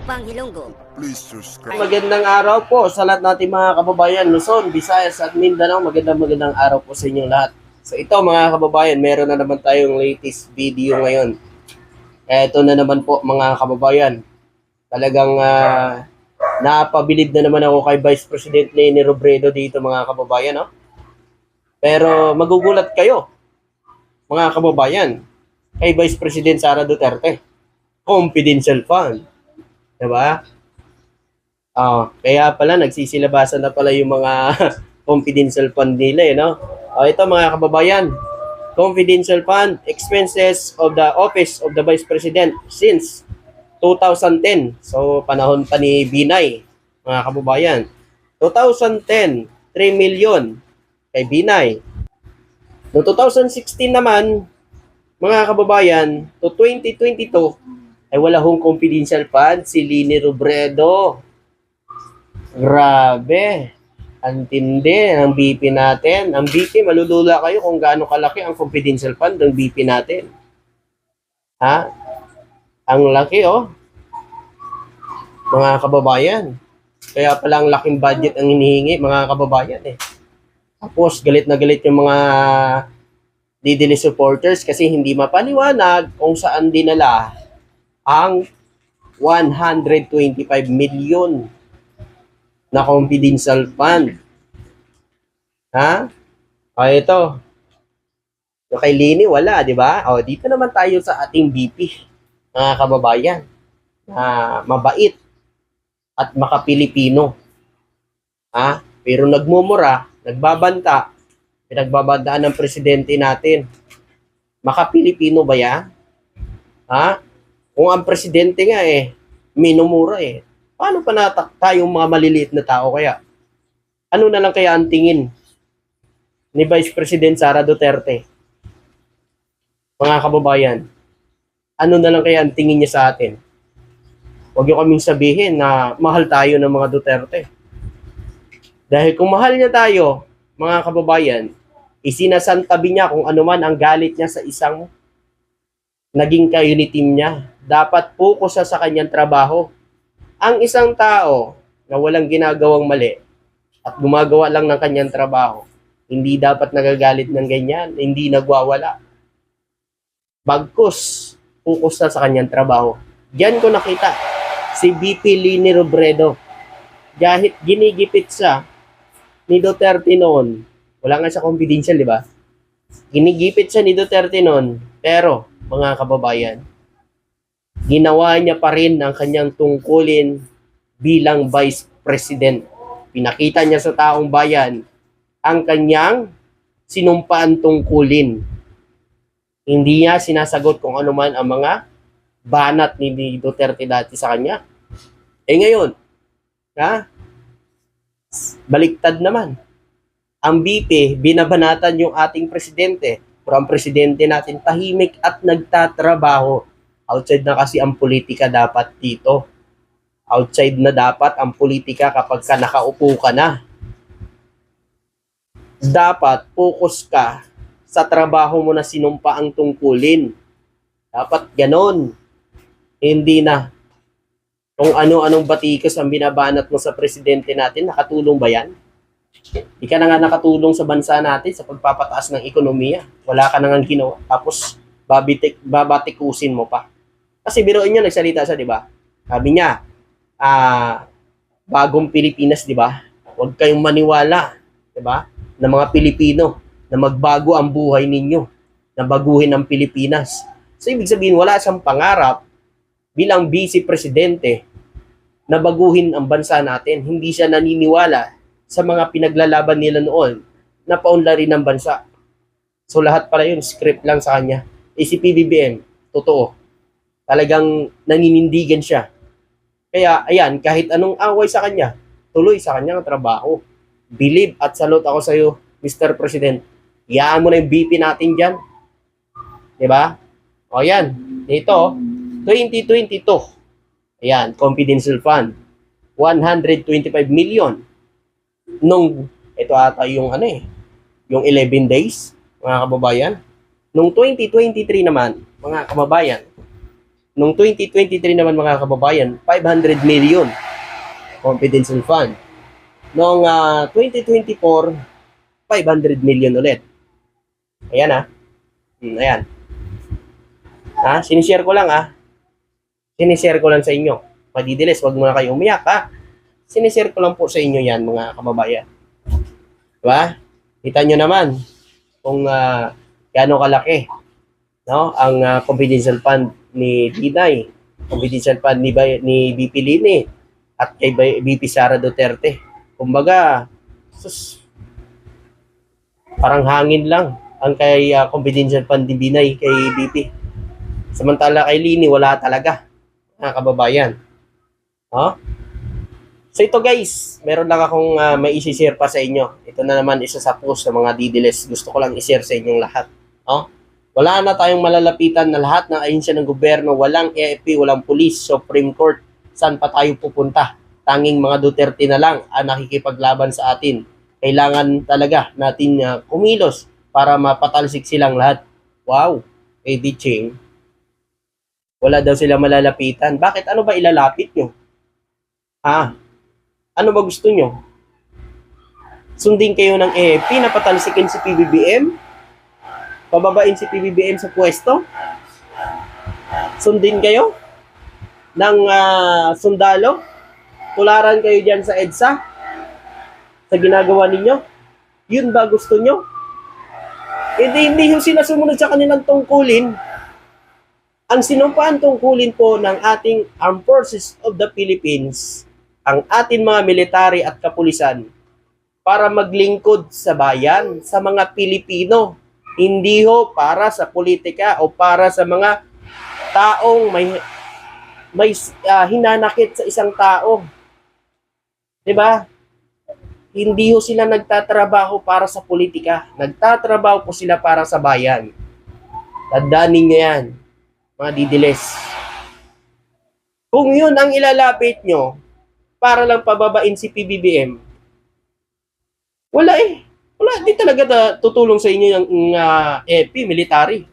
Upang Hilonggo. Please subscribe. Magandang araw po sa lahat nating mga kababayan, Luzon, Visayas at Mindanao. Magandang araw po sa inyong lahat. So ito mga kababayan, meron na naman tayong latest video ngayon. Ito na naman po mga kababayan. Talagang napabilib na naman ako kay Vice President Leni Robredo dito mga kababayan. No? Pero magugulat kayo mga kababayan kay Vice President Sara Duterte. Confidential fund. Diba? Kaya pala nagsisilabasan na pala yung mga confidential fund nila no? Ito mga kababayan, confidential fund expenses of the office of the Vice President since 2010. So panahon pa ni Binay, mga kababayan. 2010, 3 million kay Binay. No 2016 naman, mga kababayan, to 2022 ay wala hong confidential fund si Leni Robredo. Grabe. Ang tindi ng BP natin. Ang BP, malulula kayo kung gaano kalaki ang confidential fund ng BP natin. Ha? Ang laki, oh. Mga kababayan. Kaya pala ang laking budget ang hinihingi, mga kababayan, eh. Tapos, galit na galit yung mga Didili supporters kasi hindi mapaliwanag kung saan dinala ang 125 million na confidential fund. Ha? Ito. Yung kay Leni, wala, di ba? Dito naman tayo sa ating BP, mga kababayan, na mabait at makapilipino. Ha? Pero nagmumura, nagbabanta, pinagbabandaan ng presidente natin. Makapilipino ba yan? Ha? Kung ang presidente nga minumura paano pa tayong mga maliliit na tao kaya? Ano na lang kaya ang tingin ni Vice President Sara Duterte? Mga kababayan, ano na lang kaya ang tingin niya sa atin? Huwag niyo kaming sabihin na mahal tayo ng mga Duterte. Dahil kung mahal niya tayo, mga kababayan, isinasantabi niya kung ano man ang galit niya sa isang naging ka-uniteam niya. Dapat focus sa kanyang trabaho. Ang isang tao na walang ginagawang mali at gumagawa lang ng kanyang trabaho, hindi dapat nagagalit ng ganyan, hindi nagwawala. Bagkus, focus na sa kanyang trabaho. Diyan ko nakita si VP Leni Robredo. Kahit ginigipit siya ni Duterte noon, wala nga siya confidential, di ba? Ginigipit siya ni Duterte noon, pero mga kababayan, ginawa niya pa rin ang kanyang tungkulin bilang Vice President. Pinakita niya sa taong bayan ang kanyang sinumpaan tungkulin. Hindi niya sinasagot kung ano man ang mga banat ni Duterte dati sa kanya. Ngayon, baliktad naman. Ang BP, binabanatan yung ating presidente. Pero ang presidente natin tahimik at nagtatrabaho. Outside na kasi ang politika dapat dito. Outside na dapat ang politika kapag ka nakaupo ka na. Dapat focus ka sa trabaho mo na sinumpa ang tungkulin. Dapat ganon. Hindi na kung ano-anong batikas ang binabanat mo sa presidente natin, nakatulong ba yan? Di ka na nga nakatulong sa bansa natin sa pagpapataas ng ekonomiya. Wala ka na nga ginawa. Tapos, babatikusin mo pa. Kasi biruin nyo, nagsalita siya, di ba? Sabi niya, bagong Pilipinas, di ba? Huwag kayong maniwala, di ba? Na mga Pilipino, na magbago ang buhay ninyo, na baguhin ang Pilipinas. So, ibig sabihin, wala siyang pangarap bilang vice presidente na baguhin ang bansa natin. Hindi siya naniniwala sa mga pinaglalaban nila noon na paunlarin ng bansa. So lahat pala yun, script lang sa kanya. Si PBBM, totoo. Talagang naninindigan siya. Kaya ayan, kahit anong away sa kanya, tuloy sa kanyang trabaho. Believe at salute ako sa iyo, Mr. President. Iyaan mo na yung BP natin dyan. Diba? O yan, ito, 2022. Ayan, confidential fund. 125 million. Nung, ito ata yung yung 11 days, mga kababayan. Nung 2023 naman, mga kababayan, Noong 2023 naman mga kababayan, 500 million confidential fund. Noong 2024, 500 million ulit. Ayan ayan. Sinishare ko lang Sinishare ko lang sa inyo. Madidilis, wag muna kayo umiyak Sinishare ko lang po sa inyo yan mga kababayan. Diba? Kita nyo naman kung gaano kalaki ang confidential fund ni Binay, confidential fund ni BP Lini at kay BP Sara Duterte. Kumbaga, parang hangin lang ang kay confidential fund ni Binay kay BP. Samantala kay Lini, wala talaga, mga kababayan. So ito guys, meron lang akong may isi-share pa sa inyo. Ito na naman isa sa post sa mga didiles. Gusto ko lang i-share sa inyong lahat. Wala na tayong malalapitan na lahat ng ahensya ng gobyerno. Walang AFP, walang police, Supreme Court. Saan pa tayo pupunta? Tanging mga Duterte na lang ang nakikipaglaban sa atin. Kailangan talaga natin kumilos para mapatalsik silang lahat. Wow, Eddie Ching. Wala daw sila malalapitan. Bakit? Ano ba ilalapit nyo? Ano ba gusto nyo? Sundin kayo ng AFP na patalsikin si PBBM? Pababain si PBBM sa pwesto? Sundin kayo ng sundalo? Tularan kayo dyan sa EDSA? Sa ginagawa ninyo? Yun ba gusto nyo? Hindi yung sila sumunod sa kanilang tungkulin. Ang sinumpaan tungkulin po ng ating Armed Forces of the Philippines, ang ating mga military at kapulisan, para maglingkod sa bayan, sa mga Pilipino. Hindi ho para sa politika o para sa mga taong may hinanakit sa isang tao. 'Di ba? Hindi ho sila nagtatrabaho para sa politika. Nagtatrabaho po sila para sa bayan. Tandaanin niyo yan, mga didiles. Kung yun ang ilalapit nyo para lang pababain si PBBM, wala Wala, di talaga tutulong sa inyo yung FP, military.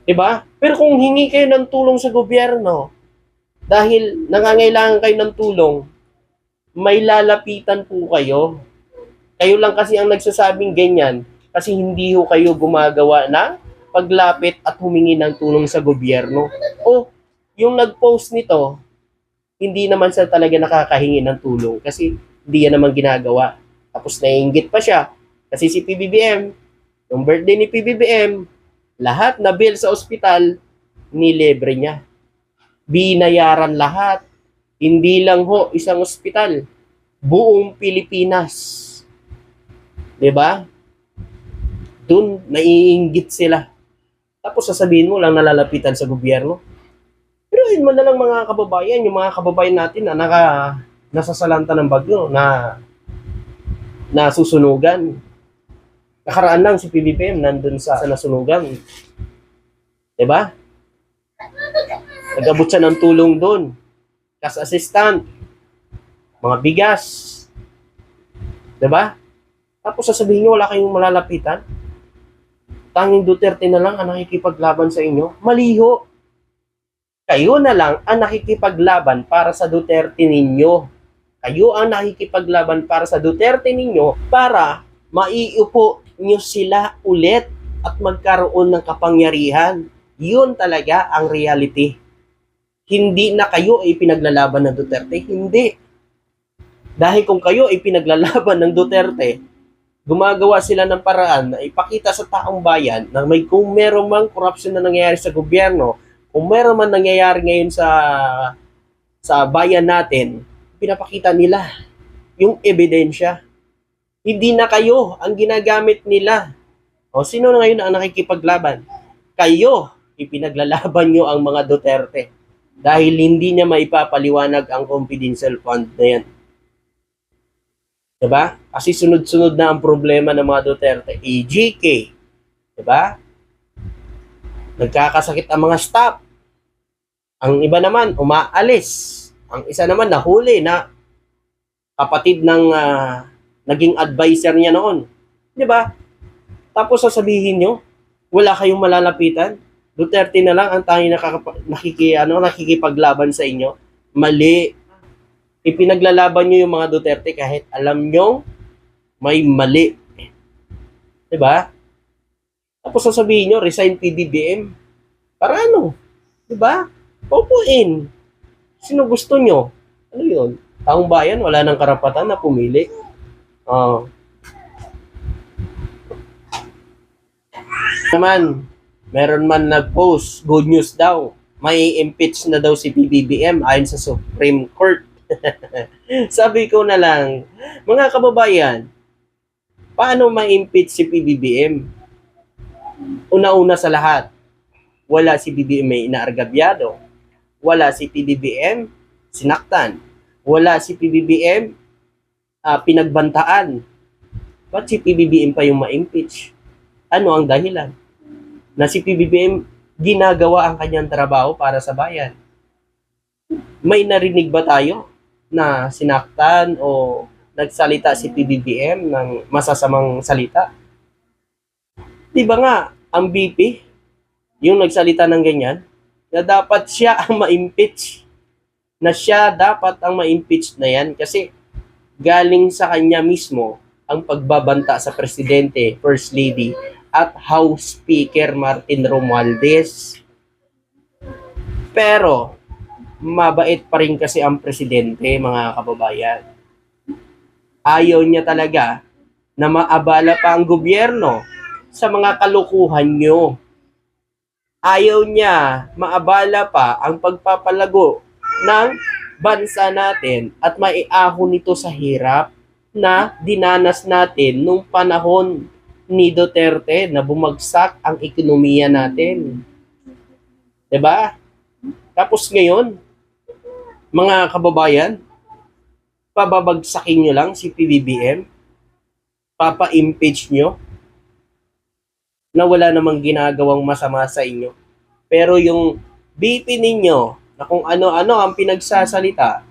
Diba? Pero kung hingi kayo ng tulong sa gobyerno, dahil nangangailangan kayo ng tulong, may lalapitan po kayo. Kayo lang kasi ang nagsasabing ganyan kasi hindi ho kayo gumagawa ng paglapit at humingi ng tulong sa gobyerno. O, yung nag-post nito, hindi naman siya talaga nakakahingi ng tulong kasi hindi yan naman ginagawa. Tapos naiinggit pa siya kasi si PBBM, yung birthday ni PBBM, lahat na bill sa ospital, nilibre niya. Binayaran lahat. Hindi lang ho isang ospital. Buong Pilipinas. 'Di ba? Doon naiinggit sila. Tapos sasabihin mo lang nalalapitan sa gobyerno. Pero yun man na lang mga kababayan, yung mga kababayan natin na nasasalanta ng bagyo, na nasusunugan. Nakaraan lang si PBBM nandun sa nasunugan. 'Di ba? Nag-abot siya ng tulong doon. Cash assistant, mga bigas. 'Di ba? Tapos sasabihin niyo wala kayong malalapitan. Tanging Duterte na lang ang nakikipaglaban sa inyo. Maliho. Kayo na lang ang nakikipaglaban para sa Duterte ninyo. Kayo ang nakikipaglaban para sa Duterte ninyo para maiupo nyo sila ulit at magkaroon ng kapangyarihan. Yun talaga ang reality. Hindi na kayo ay pinaglalaban ng Duterte. Hindi. Dahil kung kayo ay pinaglalaban ng Duterte, gumagawa sila ng paraan na ipakita sa taong bayan na kung meron mang korupsyon na nangyayari sa gobyerno, kung meron man nangyayari ngayon sa bayan natin, pinapakita nila yung ebidensya. Hindi na kayo ang ginagamit nila. O sino na ngayon ang nakikipaglaban? Kayo, ipinaglalaban nyo ang mga Duterte. Dahil hindi niya maipapaliwanag ang confidential fund na yan. Diba? Kasi sunod-sunod na ang problema ng mga Duterte. EJK. Diba? Nagkakasakit ang mga staff. Ang iba naman, umaalis. Ang isa naman nahuli na kapatid ng naging advisor niya noon. 'Di ba? Tapos sasabihin nyo, wala kayong malalapitan. Duterte na lang ang tanging nakikipaglaban sa inyo. Mali. Ipinaglalaban nyo yung mga Duterte kahit alam nyo may mali. Diba? Tapos sasabihin nyo, resign PBBM. Para ano? Diba? Paupuin. Sino gusto nyo? Ano yun? Taong bayan, wala nang karapatan na pumili. Naman, meron man nag-post, good news daw. May impeach na daw si PBBM ayon sa Supreme Court. Sabi ko na lang, mga kababayan, paano ma-impeach si PBBM? Una-una sa lahat, wala si PBBM may inaargabyado. Wala si PBBM sinaktan. Wala si PBBM pinagbantaan. Ba't si PBBM pa yung ma-impeach? Ano ang dahilan? Na si PBBM ginagawa ang kanyang trabaho para sa bayan. May narinig ba tayo na sinaktan o nagsalita si PBBM ng masasamang salita? Di ba nga, ang BP, yung nagsalita ng ganyan, na dapat siya ang ma-impeach. Na siya dapat ang ma-impeach na yan kasi galing sa kanya mismo ang pagbabanta sa Presidente, First Lady, at House Speaker Martin Romualdez. Pero, mabait pa rin kasi ang Presidente, mga kababayan. Ayaw niya talaga na maabala pa ang gobyerno sa mga kalukuhan nyo. Ayaw niya maabala pa ang pagpapalago ng bansa natin at maiahon nito sa hirap na dinanas natin nung panahon ni Duterte na bumagsak ang ekonomiya natin. 'Di ba? Tapos ngayon, mga kababayan, pababagsakin nyo lang si PBBM, papa-impeach nyo, na wala namang ginagawang masama sa inyo. Pero yung BP ninyo, na kung ano-ano ang pinagsasalita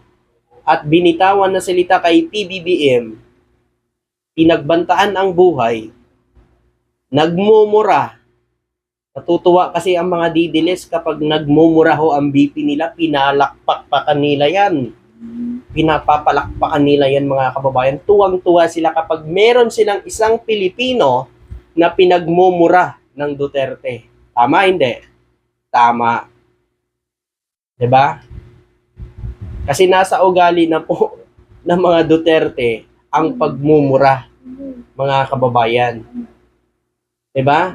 at binitawan na salita kay PBBM, pinagbantaan ang buhay, nagmumura. Natutuwa kasi ang mga didiles kapag nagmumura ho ang BP nila, pinalakpak nila yan. Pinapapalakpakan nila yan, mga kababayan. Tuwang-tuwa sila kapag meron silang isang Pilipino na pinagmumura ng Duterte. Tama, hindi? Tama. 'Di ba? Kasi nasa ugali na po ng mga Duterte ang pagmumura, mga kababayan. 'Di ba?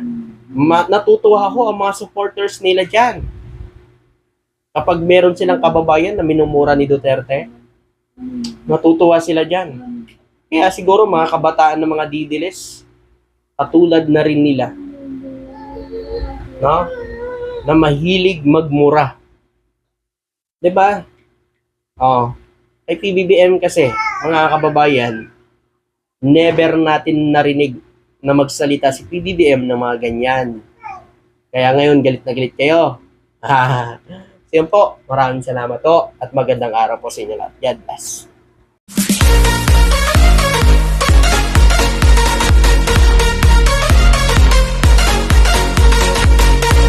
Natutuwa ho ang mga supporters nila diyan. Kapag meron silang kababayan na minumura ni Duterte, natutuwa sila diyan. Kaya siguro mga kabataan ng mga didiles, katulad na rin nila, no? Na mahilig magmura. 'Di ba? Kay PBBM kasi, mga kababayan, never natin narinig na magsalita si PBBM ng mga ganyan. Kaya ngayon, galit na galit kayo. So yun po, maraming salamat po at magandang araw po sa inyo lahat. God bless.